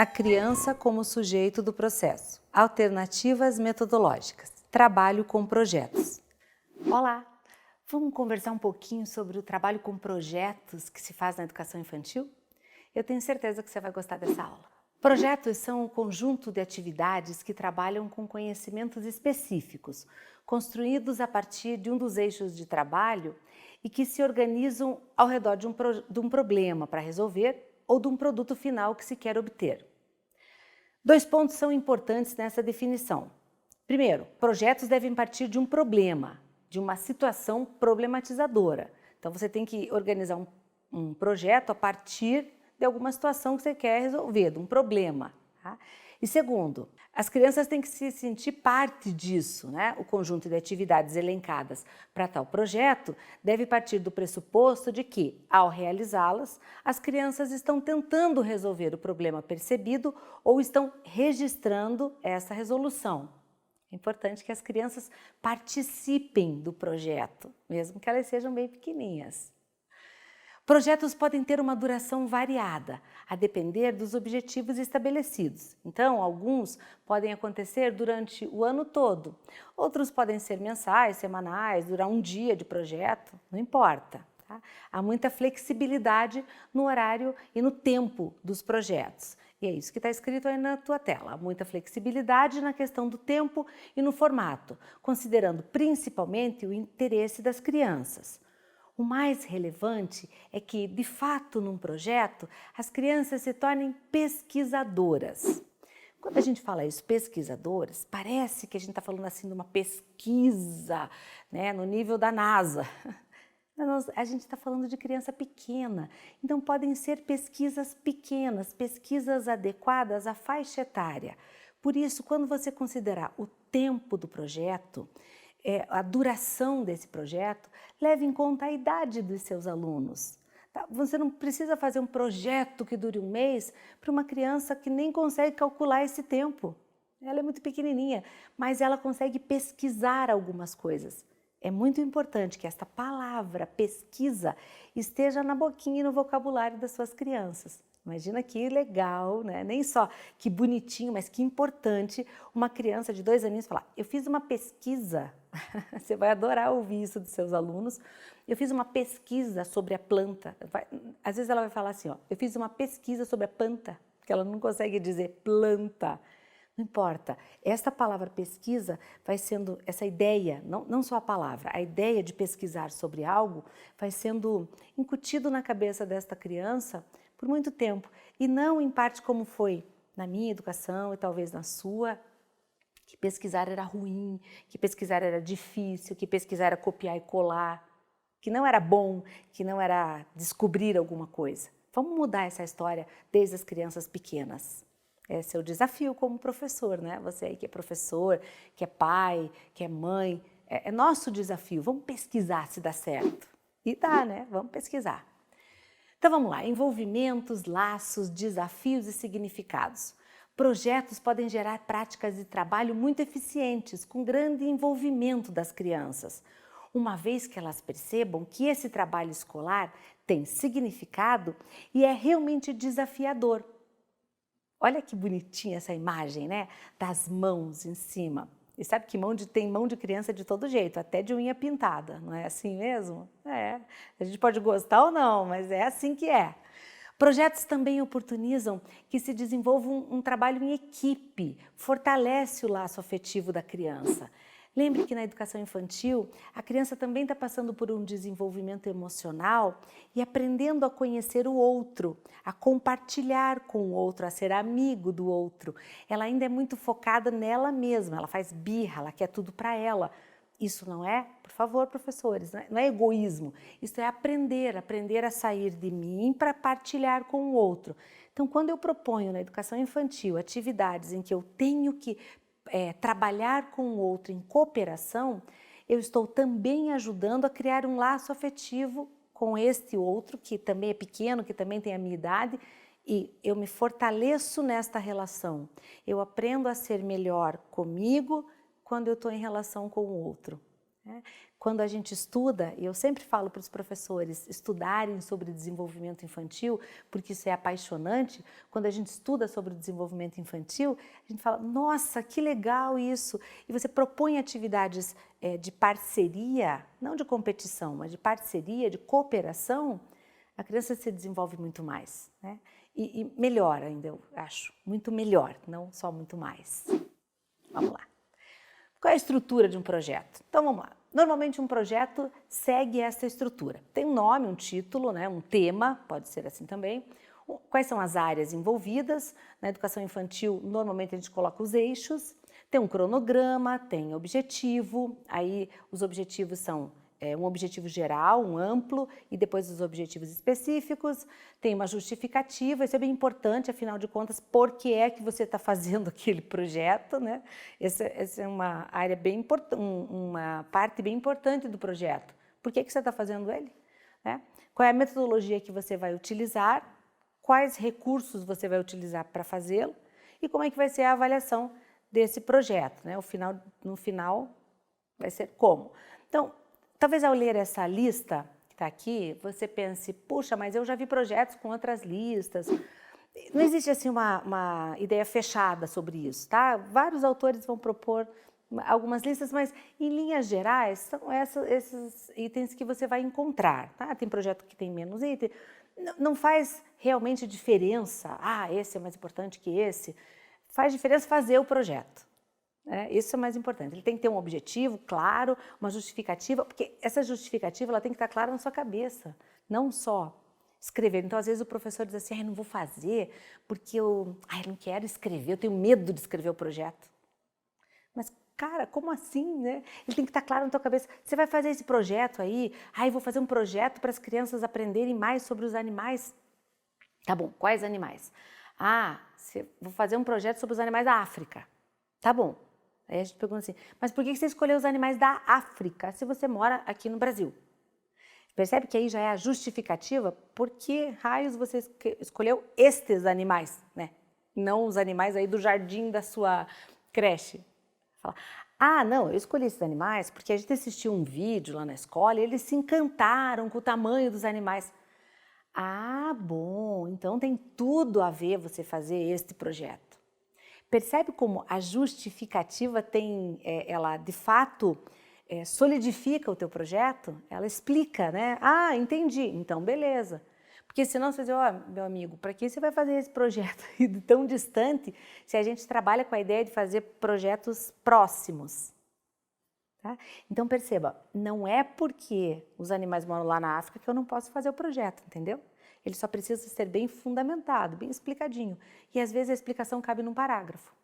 A criança como sujeito do processo. Alternativas metodológicas. Trabalho com projetos. Olá! Vamos conversar um pouquinho sobre o trabalho com projetos que se faz na educação infantil? Eu tenho certeza que você vai gostar dessa aula. Projetos são um conjunto de atividades que trabalham com conhecimentos específicos, construídos a partir de um dos eixos de trabalho e que se organizam ao redor de um problema para resolver ou de um produto final que se quer obter. Dois pontos são importantes nessa definição. Primeiro, projetos devem partir de um problema, de uma situação problematizadora. Então você tem que organizar um projeto a partir de alguma situação que você quer resolver, de um problema. Tá? E segundo, as crianças têm que se sentir parte disso, né? O conjunto de atividades elencadas para tal projeto deve partir do pressuposto de que, ao realizá-las, as crianças estão tentando resolver o problema percebido ou estão registrando essa resolução. É importante que as crianças participem do projeto, mesmo que elas sejam bem pequeninhas. Projetos podem ter uma duração variada, a depender dos objetivos estabelecidos. Então, alguns podem acontecer durante o ano todo. Outros podem ser mensais, semanais, durar um dia de projeto, não importa. Tá? Há muita flexibilidade no horário e no tempo dos projetos. E é isso que está escrito aí na tua tela. Há muita flexibilidade na questão do tempo e no formato, considerando principalmente o interesse das crianças. O mais relevante é que, de fato, num projeto, as crianças se tornem pesquisadoras. Quando a gente fala isso, pesquisadoras, parece que a gente está falando assim de uma pesquisa, né, no nível da NASA. A gente está falando de criança pequena, então podem ser pesquisas pequenas, pesquisas adequadas à faixa etária. Por isso, quando você considerar o tempo do projeto, a duração desse projeto, leve em conta a idade dos seus alunos. Tá? Você não precisa fazer um projeto que dure um mês para uma criança que nem consegue calcular esse tempo. Ela é muito pequenininha, mas ela consegue pesquisar algumas coisas. É muito importante que esta palavra pesquisa esteja na boquinha e no vocabulário das suas crianças. Imagina que legal, né? Nem só que bonitinho, mas que importante uma criança de 2 aninhos falar: eu fiz uma pesquisa. Você vai adorar ouvir isso dos seus alunos. Eu fiz uma pesquisa sobre a planta. Às vezes ela vai falar assim, ó, eu fiz uma pesquisa sobre a planta, porque ela não consegue dizer planta. Não importa, esta palavra pesquisa vai sendo, essa ideia, não só a palavra, a ideia de pesquisar sobre algo vai sendo incutido na cabeça desta criança por muito tempo. E não em parte como foi na minha educação e talvez na sua, que pesquisar era ruim, que pesquisar era difícil, que pesquisar era copiar e colar, que não era bom, que não era descobrir alguma coisa. Vamos mudar essa história desde as crianças pequenas. Esse é o desafio como professor, né? Você aí que é professor, que é pai, que é mãe, é nosso desafio. Vamos pesquisar se dá certo. E dá, né? Vamos pesquisar. Então vamos lá, envolvimentos, laços, desafios e significados. Projetos podem gerar práticas de trabalho muito eficientes, com grande envolvimento das crianças, uma vez que elas percebam que esse trabalho escolar tem significado e é realmente desafiador. Olha que bonitinha essa imagem, né? Das mãos em cima. E sabe que tem mão de criança de todo jeito, até de unha pintada, não é assim mesmo? É, a gente pode gostar ou não, mas é assim que é. Projetos também oportunizam que se desenvolva um trabalho em equipe, fortalece o laço afetivo da criança. Lembre que na educação infantil, a criança também está passando por um desenvolvimento emocional e aprendendo a conhecer o outro, a compartilhar com o outro, a ser amigo do outro. Ela ainda é muito focada nela mesma, ela faz birra, ela quer tudo para ela. Isso não é, por favor, professores, não é egoísmo, isso é aprender a sair de mim para partilhar com o outro. Então, quando eu proponho na educação infantil atividades em que eu tenho que trabalhar com o outro em cooperação, eu estou também ajudando a criar um laço afetivo com este outro, que também é pequeno, que também tem a minha idade, e eu me fortaleço nesta relação. Eu aprendo a ser melhor comigo quando eu estou em relação com o outro. quando a gente estuda, e eu sempre falo para os professores estudarem sobre desenvolvimento infantil, porque isso é apaixonante, quando a gente estuda sobre o desenvolvimento infantil, a gente fala, nossa, que legal isso! E você propõe atividades de parceria, não de competição, mas de parceria, de cooperação, a criança se desenvolve muito mais, né? E melhor ainda, eu acho, muito melhor, não só muito mais. Vamos lá. Qual é a estrutura de um projeto? Então vamos lá. Normalmente um projeto segue essa estrutura. Tem um nome, um título, né, um tema, pode ser assim também. Quais são as áreas envolvidas? Na educação infantil, normalmente a gente coloca os eixos. Tem um cronograma, tem objetivo, aí os objetivos são um objetivo geral, um amplo, e depois os objetivos específicos. Tem uma justificativa, isso é bem importante, afinal de contas, por que é que você está fazendo aquele projeto, né? Essa é uma área bem importante, uma parte bem importante do projeto. Por que você está fazendo ele? Né? Qual é a metodologia que você vai utilizar? Quais recursos você vai utilizar para fazê-lo? E como é que vai ser a avaliação desse projeto, né? No final, vai ser como? Então, talvez ao ler essa lista que está aqui, você pense, puxa, mas eu já vi projetos com outras listas. Não existe assim uma ideia fechada sobre isso, tá? Vários autores vão propor algumas listas, mas em linhas gerais são esses itens que você vai encontrar, tá? Tem projeto que tem menos itens, não faz realmente diferença, esse é mais importante que esse. Faz diferença fazer o projeto. Isso é mais importante. Ele tem que ter um objetivo claro, uma justificativa, porque essa justificativa ela tem que estar clara na sua cabeça, não só escrever. Então, às vezes o professor diz assim, não vou fazer porque eu não quero escrever, eu tenho medo de escrever o projeto. Mas, cara, como assim, né? Ele tem que estar claro na tua cabeça. Você vai fazer esse projeto aí, vou fazer um projeto para as crianças aprenderem mais sobre os animais. Tá bom, quais animais? Vou fazer um projeto sobre os animais da África. Tá bom. Aí a gente pergunta assim, mas por que você escolheu os animais da África se você mora aqui no Brasil? Percebe que aí já é a justificativa? Por que raios você escolheu estes animais, né? Não os animais aí do jardim da sua creche. Fala, não, eu escolhi esses animais porque a gente assistiu um vídeo lá na escola e eles se encantaram com o tamanho dos animais. Bom, então tem tudo a ver você fazer este projeto. Percebe como a justificativa ela de fato solidifica o teu projeto? Ela explica, né? Entendi, então beleza. Porque senão você diz, meu amigo, para que você vai fazer esse projeto tão distante se a gente trabalha com a ideia de fazer projetos próximos? Tá? Então perceba, não é porque os animais moram lá na África que eu não posso fazer o projeto, entendeu? Ele só precisa ser bem fundamentado, bem explicadinho. E às vezes a explicação cabe num parágrafo.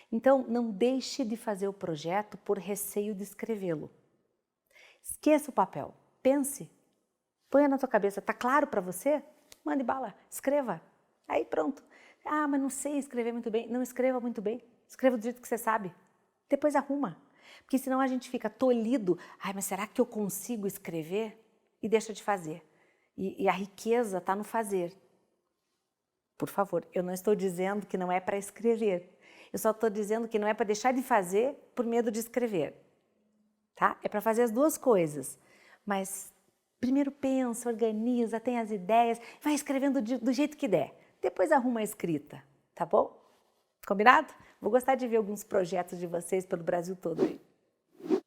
Então, não deixe de fazer o projeto por receio de escrevê-lo. Esqueça o papel, pense, ponha na tua cabeça, tá claro para você? Mande bala, escreva. Aí pronto. Mas não sei escrever muito bem. Não escreva muito bem, escreva do jeito que você sabe. Depois arruma. Porque senão a gente fica tolhido. Mas será que eu consigo escrever? E deixa de fazer. E a riqueza está no fazer. Por favor, eu não estou dizendo que não é para escrever. Eu só estou dizendo que não é para deixar de fazer por medo de escrever. Tá? É para fazer as duas coisas. Mas primeiro pensa, organiza, tem as ideias, vai escrevendo do jeito que der. Depois arruma a escrita, tá bom? Combinado? Vou gostar de ver alguns projetos de vocês pelo Brasil todo aí.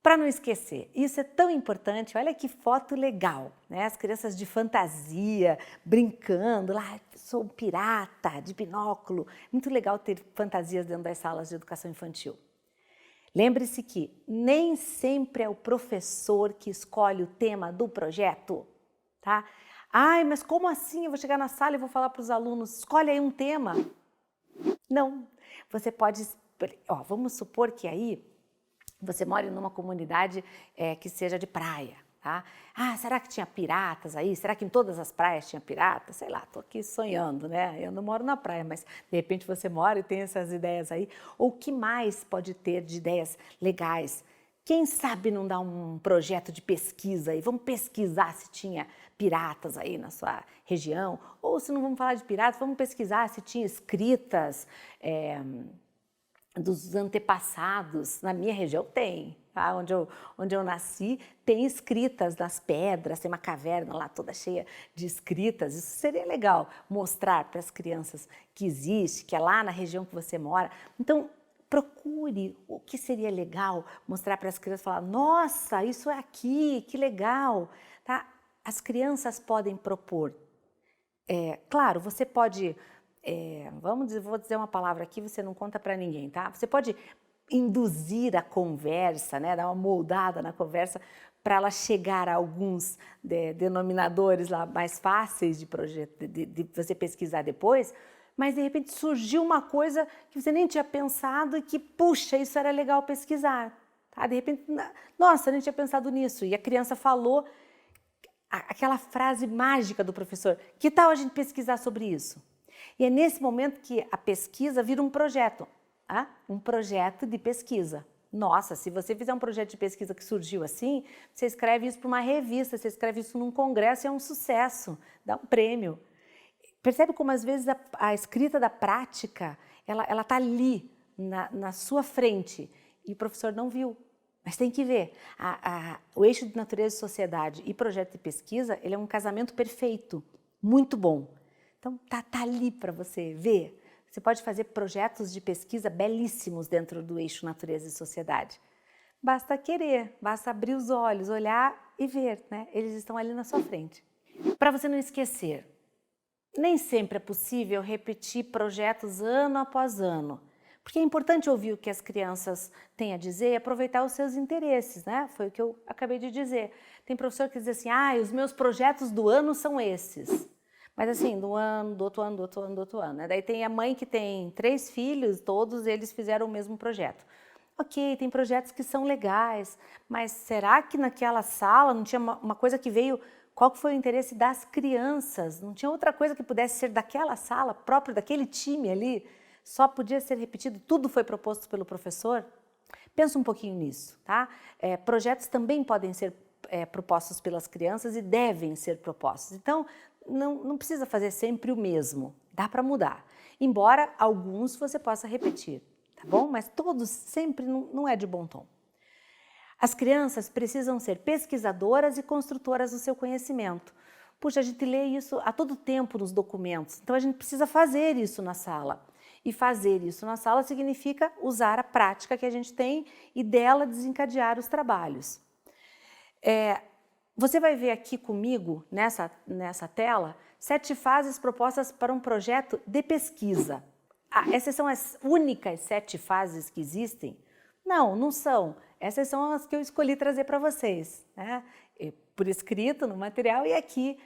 Para não esquecer, isso é tão importante, olha que foto legal, né? As crianças de fantasia, brincando, lá, sou um pirata, de binóculo. Muito legal ter fantasias dentro das salas de educação infantil. Lembre-se que nem sempre é o professor que escolhe o tema do projeto, tá? Mas como assim? Eu vou chegar na sala e vou falar para os alunos, escolhe aí um tema. Não, você pode, vamos supor que aí você mora numa comunidade que seja de praia, tá? Será que tinha piratas aí? Será que em todas as praias tinha piratas? Sei lá, tô aqui sonhando, né? Eu não moro na praia, mas de repente você mora e tem essas ideias aí. Ou o que mais pode ter de ideias legais? Quem sabe não dá um projeto de pesquisa aí? Vamos pesquisar se tinha piratas aí na sua região? Ou se não vamos falar de piratas, vamos pesquisar se tinha escritas dos antepassados. Na minha região tem, tá? Onde eu nasci, tem escritas nas pedras, tem uma caverna lá toda cheia de escritas. Isso seria legal mostrar para as crianças que existe, que é lá na região que você mora. Então, procure o que seria legal mostrar para as crianças, falar, nossa, isso é aqui, que legal, tá? As crianças podem propor. Claro, você pode, vou dizer uma palavra aqui, você não conta para ninguém, tá? Você pode induzir a conversa, né? Dar uma moldada na conversa para ela chegar a alguns denominadores lá mais fáceis de projeto, de você pesquisar depois, mas de repente surgiu uma coisa que você nem tinha pensado e que, puxa, isso era legal pesquisar. Tá? De repente, nossa, eu nem tinha pensado nisso. E a criança falou aquela frase mágica do professor, que tal a gente pesquisar sobre isso? E é nesse momento que a pesquisa vira um projeto, um projeto de pesquisa. Nossa, se você fizer um projeto de pesquisa que surgiu assim, você escreve isso para uma revista, você escreve isso num congresso e é um sucesso, dá um prêmio. Percebe como às vezes a escrita da prática, ela está ali, na sua frente, e o professor não viu. Mas tem que ver, o eixo de natureza e sociedade e projeto de pesquisa, ele é um casamento perfeito, muito bom. Então, tá ali para você ver. Você pode fazer projetos de pesquisa belíssimos dentro do eixo natureza e sociedade. Basta querer, basta abrir os olhos, olhar e ver, né? Eles estão ali na sua frente. Para você não esquecer, nem sempre é possível repetir projetos ano após ano. Porque é importante ouvir o que as crianças têm a dizer e aproveitar os seus interesses, né? Foi o que eu acabei de dizer. Tem professor que diz assim, os meus projetos do ano são esses. Mas assim, do ano, do outro ano, do outro ano, do outro ano. Né? Daí tem a mãe que tem 3 filhos, todos eles fizeram o mesmo projeto. Ok, tem projetos que são legais, mas será que naquela sala não tinha uma coisa que veio... Qual foi o interesse das crianças? Não tinha outra coisa que pudesse ser daquela sala, próprio daquele time ali? Só podia ser repetido, tudo foi proposto pelo professor? Pensa um pouquinho nisso, tá? Projetos também podem ser propostos pelas crianças e devem ser propostos. Então, não precisa fazer sempre o mesmo, dá para mudar. Embora alguns você possa repetir, tá bom? Mas todos sempre não é de bom tom. As crianças precisam ser pesquisadoras e construtoras do seu conhecimento. Puxa, a gente lê isso a todo tempo nos documentos, então a gente precisa fazer isso na sala. E fazer isso na sala significa usar a prática que a gente tem e dela desencadear os trabalhos. Você vai ver aqui comigo, nessa tela, 7 fases propostas para um projeto de pesquisa. Essas são as únicas 7 fases que existem? Não são. Essas são as que eu escolhi trazer para vocês, né? Por escrito, no material e aqui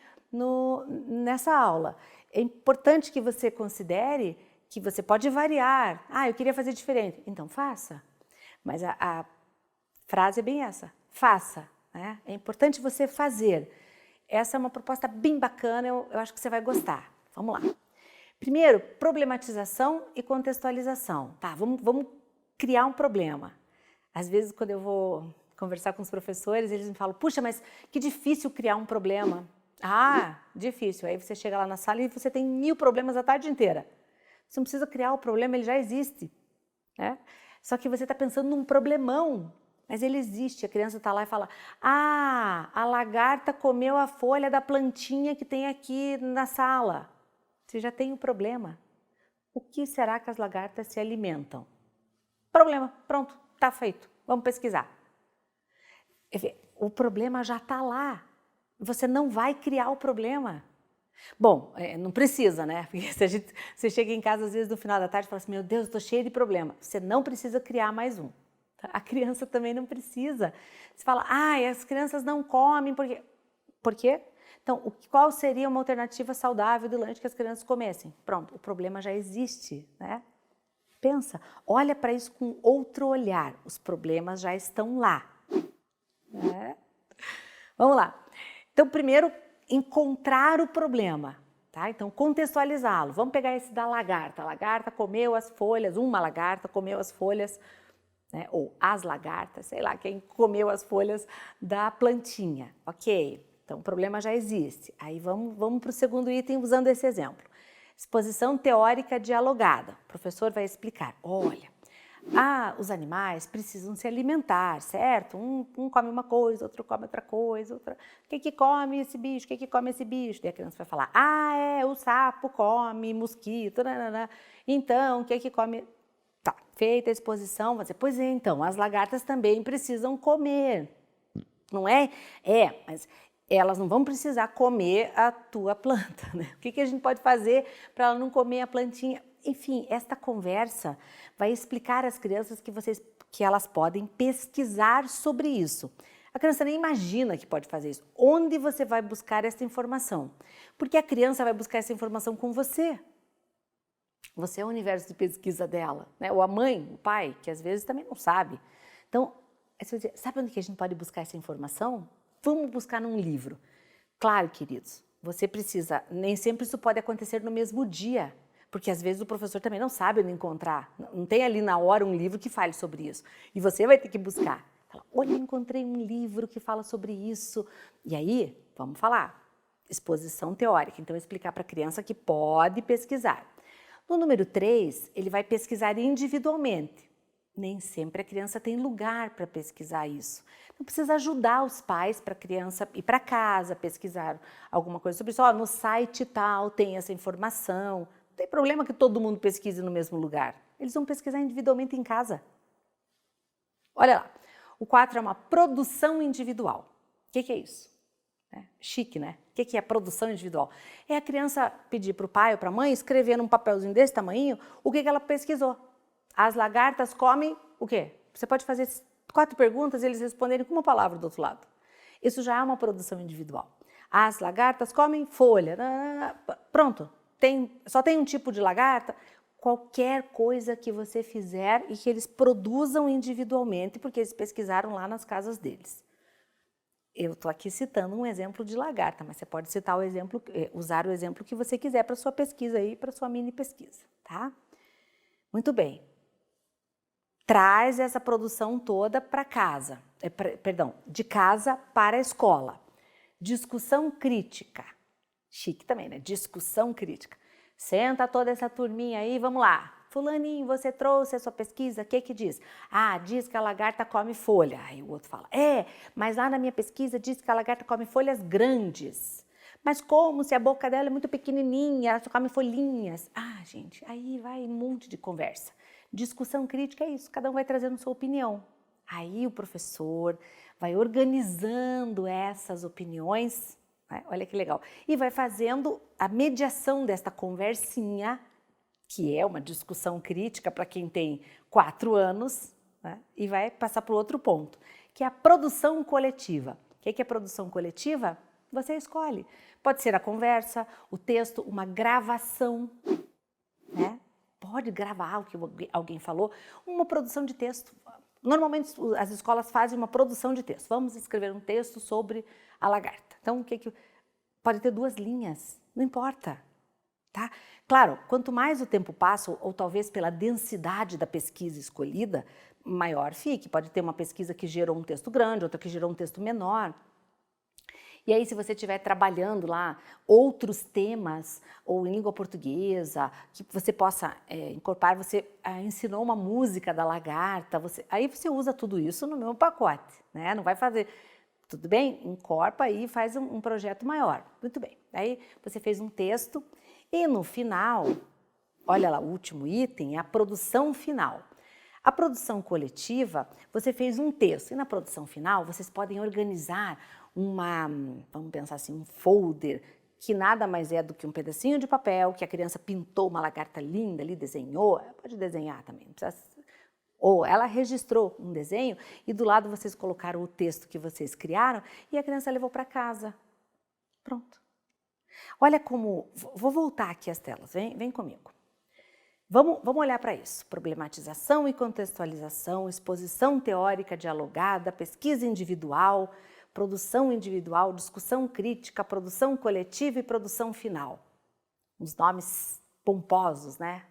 nessa aula. É importante que você considere que você pode variar. Eu queria fazer diferente. Então, faça. Mas a frase é bem essa. Faça. Né? É importante você fazer. Essa é uma proposta bem bacana, eu acho que você vai gostar. Vamos lá. Primeiro, problematização e contextualização. Tá, vamos criar um problema. Às vezes, quando eu vou conversar com os professores, eles me falam, puxa, mas que difícil criar um problema. Difícil. Aí você chega lá na sala e você tem 1000 problemas a tarde inteira. Você não precisa criar o problema, ele já existe. Né? Só que você está pensando num problemão, mas ele existe. A criança está lá e fala, a lagarta comeu a folha da plantinha que tem aqui na sala. Você já tem o problema. O que será que as lagartas se alimentam? Problema, pronto, está feito. Vamos pesquisar. O problema já está lá. Você não vai criar o problema. Bom, não precisa, né? Porque se você chega em casa às vezes no final da tarde e fala assim, meu Deus, estou cheia de problema. Você não precisa criar mais um. Tá? A criança também não precisa. Você fala, as crianças não comem, por quê? Então, qual seria uma alternativa saudável do lanche que as crianças comessem? Pronto, o problema já existe, né? Pensa, olha para isso com outro olhar. Os problemas já estão lá. Né? Vamos lá. Então, primeiro, encontrar o problema, tá? Então, contextualizá-lo. Vamos pegar esse da lagarta. A lagarta comeu as folhas, uma lagarta comeu as folhas, né? Ou as lagartas, sei lá, quem comeu as folhas da plantinha. Ok, então o problema já existe. Aí vamos para o segundo item usando esse exemplo. Exposição teórica dialogada. O professor vai explicar, olha, os animais precisam se alimentar, certo? Um come uma coisa, outro come outra coisa, outra... O que come esse bicho? O que come esse bicho? Daí a criança vai falar, o sapo come mosquito, nanana. Então, o que come... Tá, feita a exposição, você, pois é, então, as lagartas também precisam comer, não é? Mas elas não vão precisar comer a tua planta, né? O que a gente pode fazer para ela não comer a plantinha? Enfim, esta conversa vai explicar às crianças que elas podem pesquisar sobre isso. A criança nem imagina que pode fazer isso. Onde você vai buscar essa informação? Porque a criança vai buscar essa informação com você. Você é o universo de pesquisa dela, né? Ou a mãe, o pai, que às vezes também não sabe. Então, você vai dizer, sabe onde que a gente pode buscar essa informação? Vamos buscar num livro. Claro, queridos, você precisa, nem sempre isso pode acontecer no mesmo dia, porque às vezes o professor também não sabe onde encontrar, não tem ali na hora um livro que fale sobre isso, e você vai ter que buscar. Fala, olha, encontrei um livro que fala sobre isso, e aí, vamos falar, exposição teórica, então explicar para a criança que pode pesquisar. No número 3, ele vai pesquisar individualmente. Nem sempre a criança tem lugar para pesquisar isso. Então precisa ajudar os pais para a criança ir para casa, pesquisar alguma coisa sobre isso. No site tal tem essa informação. Não tem problema que todo mundo pesquise no mesmo lugar. Eles vão pesquisar individualmente em casa. Olha lá, o 4 é uma produção individual. O que é isso? Chique, né? O que é a produção individual? É a criança pedir para o pai ou para a mãe escrever num papelzinho desse tamanho o que ela pesquisou. As lagartas comem o quê? Você pode fazer 4 perguntas e eles responderem com uma palavra do outro lado. Isso já é uma produção individual. As lagartas comem folha. Pronto, só tem um tipo de lagarta. Qualquer coisa que você fizer e que eles produzam individualmente, porque eles pesquisaram lá nas casas deles. Eu estou aqui citando um exemplo de lagarta, mas você pode citar usar o exemplo que você quiser para sua pesquisa aí, para sua mini pesquisa, tá? Muito bem. Traz essa produção toda para casa, de casa para a escola. Discussão crítica. Chique também, né? Discussão crítica. Senta toda essa turminha aí, vamos lá. Fulaninho, você trouxe a sua pesquisa, o que diz? Diz que a lagarta come folha. Aí o outro fala, mas lá na minha pesquisa diz que a lagarta come folhas grandes. Mas como se a boca dela é muito pequenininha, ela só come folhinhas? Gente, aí vai um monte de conversa. Discussão crítica é isso, cada um vai trazendo sua opinião. Aí o professor vai organizando essas opiniões, olha que legal, e vai fazendo a mediação desta conversinha, que é uma discussão crítica para quem tem 4 anos, né? E vai passar para o outro ponto, que é a produção coletiva. O que é produção coletiva? Você escolhe. Pode ser a conversa, o texto, uma gravação, né? Pode gravar o que alguém falou, uma produção de texto. Normalmente as escolas fazem uma produção de texto. Vamos escrever um texto sobre a lagarta. Então, pode ter 2 linhas, não importa. Tá? Claro, quanto mais o tempo passa, ou talvez pela densidade da pesquisa escolhida, maior fique. Pode ter uma pesquisa que gerou um texto grande, outra que gerou um texto menor. E aí, se você estiver trabalhando lá outros temas, ou em língua portuguesa, que você possa incorporar, você ensinou uma música da lagarta, aí você usa tudo isso no mesmo pacote, né? Não vai fazer... Tudo bem? Incorpora aí e faz um projeto maior. Muito bem. Aí você fez um texto e no final, olha lá, o último item é a produção final. A produção coletiva, você fez um texto e na produção final vocês podem organizar vamos pensar assim, um folder que nada mais é do que um pedacinho de papel que a criança pintou uma lagarta linda ali, desenhou, pode desenhar também, não precisa... Ou ela registrou um desenho e do lado vocês colocaram o texto que vocês criaram e a criança levou para casa. Pronto. Olha como... Vou voltar aqui às telas, vem comigo. Vamos olhar para isso. Problematização e contextualização, exposição teórica dialogada, pesquisa individual, produção individual, discussão crítica, produção coletiva e produção final. Uns nomes pomposos, né?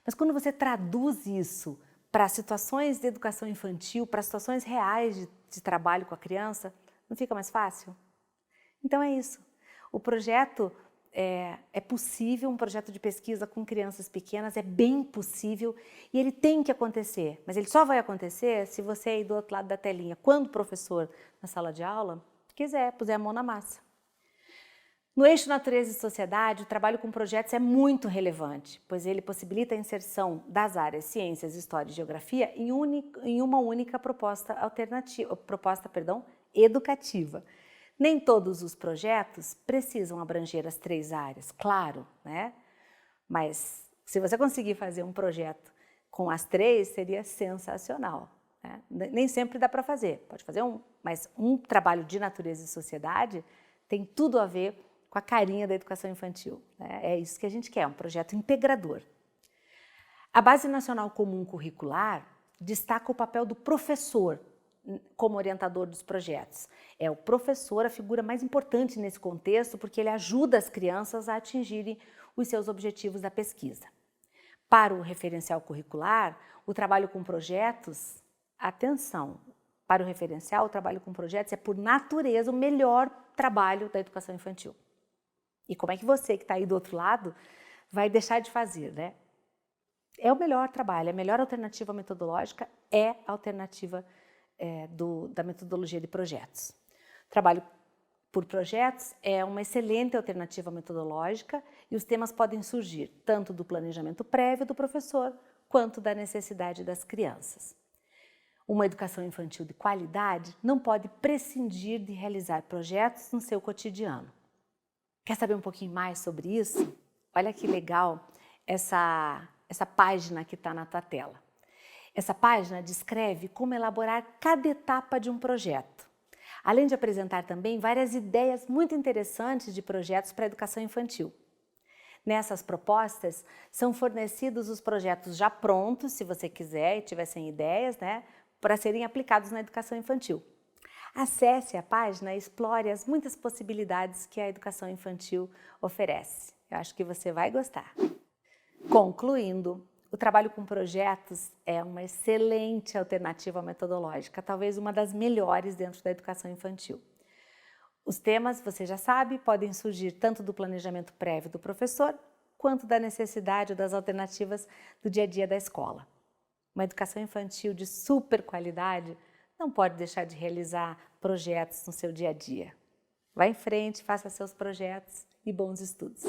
Mas quando você traduz isso para situações de educação infantil, para situações reais de trabalho com a criança, não fica mais fácil? Então é isso. O projeto é possível um projeto de pesquisa com crianças pequenas, é bem possível e ele tem que acontecer, mas ele só vai acontecer se você aí do outro lado da telinha, quando o professor na sala de aula quiser, puser a mão na massa. No eixo natureza e sociedade, o trabalho com projetos é muito relevante, pois ele possibilita a inserção das áreas ciências, história e geografia em uma única proposta educativa. Nem todos os projetos precisam abranger as 3 áreas, claro, né? Mas se você conseguir fazer um projeto com as 3, seria sensacional, né? Nem sempre dá para fazer, pode fazer mas um trabalho de natureza e sociedade tem tudo a ver com a carinha da educação infantil, né? É isso que a gente quer, um projeto integrador. A Base Nacional Comum Curricular destaca o papel do professor como orientador dos projetos. É o professor a figura mais importante nesse contexto porque ele ajuda as crianças a atingirem os seus objetivos da pesquisa. Para o referencial curricular, o trabalho com projetos, atenção, para o referencial, o trabalho com projetos é por natureza o melhor trabalho da educação infantil. E como é que você que está aí do outro lado vai deixar de fazer, né? É o melhor trabalho, a melhor alternativa metodológica é a alternativa da metodologia de projetos. Trabalho por projetos é uma excelente alternativa metodológica e os temas podem surgir tanto do planejamento prévio do professor quanto da necessidade das crianças. Uma educação infantil de qualidade não pode prescindir de realizar projetos no seu cotidiano. Quer saber um pouquinho mais sobre isso? Olha que legal essa página que está na tua tela. Essa página descreve como elaborar cada etapa de um projeto, além de apresentar também várias ideias muito interessantes de projetos para a educação infantil. Nessas propostas são fornecidos os projetos já prontos, se você quiser e tiver sem ideias, né, para serem aplicados na educação infantil. Acesse a página e explore as muitas possibilidades que a educação infantil oferece. Eu acho que você vai gostar. Concluindo, o trabalho com projetos é uma excelente alternativa metodológica, talvez uma das melhores dentro da educação infantil. Os temas, você já sabe, podem surgir tanto do planejamento prévio do professor, quanto da necessidade ou das alternativas do dia a dia da escola. Uma educação infantil de super qualidade não pode deixar de realizar projetos no seu dia a dia. Vá em frente, faça seus projetos e bons estudos!